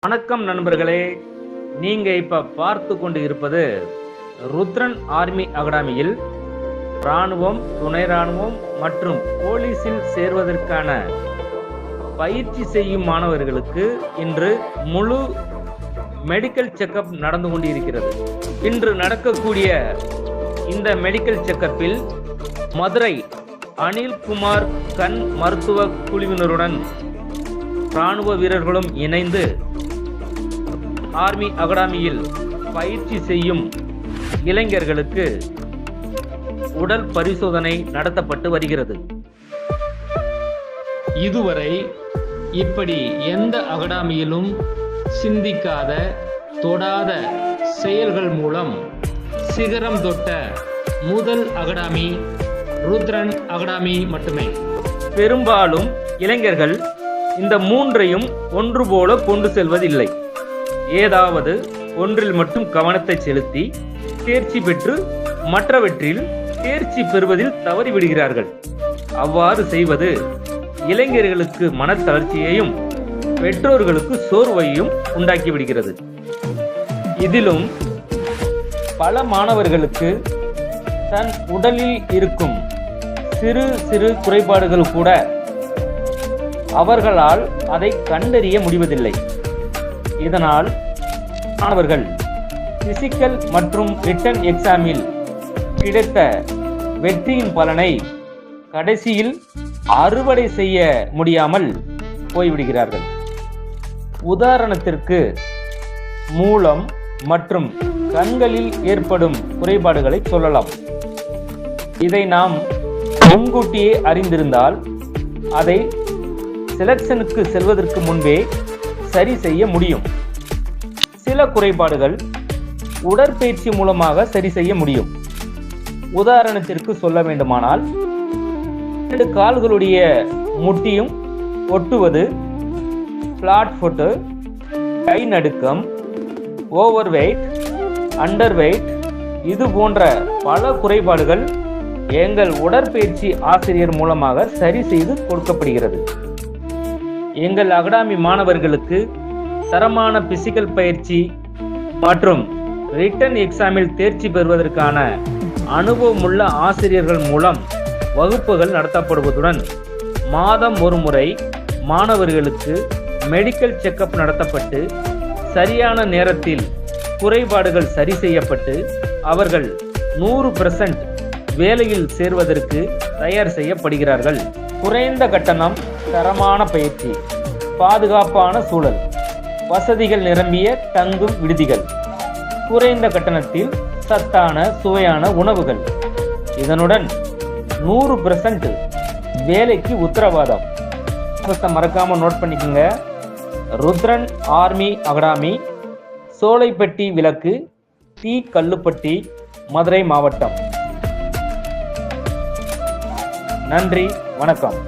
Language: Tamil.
வணக்கம் நண்பர்களே, நீங்க இப்ப பார்த்து கொண்டு இருப்பது ருத்ரன் ஆர்மி அகாடமியில் இராணுவம், துணை இராணுவம் மற்றும் போலீஸில் சேர்வதற்கான பயிற்சி செய்யும் மாணவர்களுக்கு இன்று முழு மெடிக்கல் செக்கப் நடந்து கொண்டிருக்கிறது. இன்று நடக்கக்கூடிய இந்த மெடிக்கல் செக்கப்பில் மதுரை அனில்குமார் கண் மருத்துவ குழுவினருடன் இராணுவ வீரர்களும் இணைந்து ஆர்மி அகாடமியில் பயிற்சி செய்யும் இளைஞர்களுக்கு உடல் பரிசோதனை நடத்தப்பட்டு வருகிறது. இதுவரை இப்படி எந்த அகாடமியிலும் சிந்திக்காத, தொடாத செயல்கள் மூலம் சிகரம் தொட்ட முதல் அகாடமி ருத்ரன் அகாடமி மட்டுமே. பெரும்பாலும் இளைஞர்கள் இந்த மூன்றையும் ஒன்று போல கொண்டு செல்வதில்லை. ஏதாவது ஒன்றில் மட்டும் கவனத்தை செலுத்தி தேர்ச்சி பெற்று மற்றவற்றில் தேர்ச்சி பெறுவதில் தவறிவிடுகிறார்கள். அவ்வாறு செய்வது இளைஞர்களுக்கு மனத்தளர்ச்சியையும் பெற்றோர்களுக்கு சோர்வையும் உண்டாக்கிவிடுகிறது. இதிலும் பல மாணவர்களுக்கு தன் உடலில் இருக்கும் சிறு சிறு குறைபாடுகள் கூட அவர்களால் அதை கண்டறிய முடிவதில்லை. இதனால் மாணவர்கள் பிசிக்கல் மற்றும் ரிட்டன் எக்ஸாமில் கிடைத்த வெற்றியின் பலனை கடைசியில் அறுவடை செய்ய முடியாமல் போய்விடுகிறார்கள். உதாரணத்திற்கு மூலம் மற்றும் கண்களில் ஏற்படும் குறைபாடுகளை சொல்லலாம். இதை நாம் முன்கூட்டியே அறிந்திருந்தால் அதை செலக்ஷனுக்கு செல்வதற்கு முன்பே சரி செய்ய முடியும். சில குறைபாடுகள் உடற்பயிற்சி மூலமாக சரி செய்ய முடியும். உதாரணத்திற்கு சொல்ல வேண்டுமானால், 2 கால்களுடைய முட்டியும் ஒட்டுவது, பிளாட் ஃபுட், கை நடுக்கம், ஓவர் வெயிட், அண்டர் வெயிட், இது போன்ற பல குறைபாடுகள் எங்கள் உடற்பயிற்சி ஆசிரியர் மூலமாக சரி செய்து கொடுக்கப்படுகிறது. எங்கள் அகாடமி மாணவர்களுக்கு தரமான பிசிக்கல் பயிற்சி மற்றும் ரிட்டன் எக்ஸாமில் தேர்ச்சி பெறுவதற்கான அனுபவமுள்ள ஆசிரியர்கள் மூலம் வகுப்புகள் நடத்தப்படுவதுடன் மாதம் ஒரு முறை மாணவர்களுக்கு மெடிக்கல் செக்கப் நடத்தப்பட்டு சரியான நேரத்தில் குறைபாடுகள் சரி செய்யப்பட்டு அவர்கள் 100% வேலையில் சேர்வதற்கு தயார் செய்யப்படுகிறார்கள். குறைந்த கட்டணம், தரமான பயிற்சி, பாதுகாப்பான சூழல், வசதிகள் நிரம்பிய தங்கும் விடுதிகள், குறைந்த கட்டணத்தில் சத்தான சுவையான உணவுகள், இதனுடன் 100% வேலைக்கு உத்தரவாதம். மறக்காம நோட் பண்ணிக்கோங்க. ருத்ரன் ஆர்மி அகாடமி, சோலைப்பட்டி விலக்கு, டி கல்லுப்பட்டி, மதுரை மாவட்டம். நன்றி, வணக்கம்.